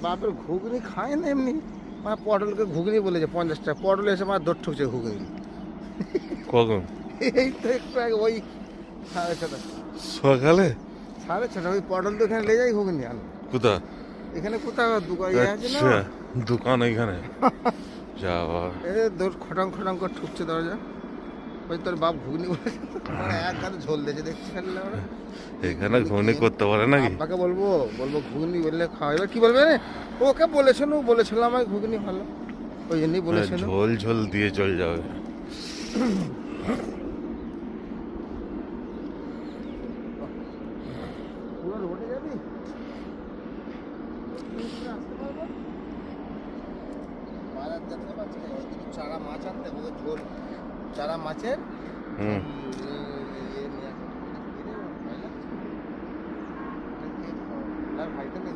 বাপের ঘুগনি খায় না এমনি, মা পটলকে ঘুগনি বলেছে 50 টাকা, পটল এসে মা দৌড় ঠুকছে ঘুগনি। কখন? এই তো একটু আগে ওই 6:30, সকালে? 6:30 ওই পটল তো এখানে লে যাই ঘুগনি আনো। কোথা? এখানে কোথাও দোকান আছে না, আচ্ছা, দোকান এখানে যাওয়া। এ দৌড় খটাং খটাং করে ঠুকছে দরজা। ওই তোর বাপ ঘুগনি বলেছে, মানে এক গালে ঝোল দিয়েছে দেখছি খালি না ওরা। এখানে ঘুগনি করতে পারে নাকি? আব্বাকে বলবো ঘুগনি বললে খাওয়া, এবার কি বলবে রে? ওকে বলেছিল আমায় ঘুগনি ভালো, ওই জন্যই বলেছিল। ঝোল ঝোল দিয়ে চল যাবে। পুরো রোডে যাবি? বাজার দেখতে পাচ্ছি না, ওই কিছু চারা মাছ আনতে হবে, ঝোল চারা মাছের হুম। ইয়ে নিয়ে আসতে হবে। ভাইটা নেই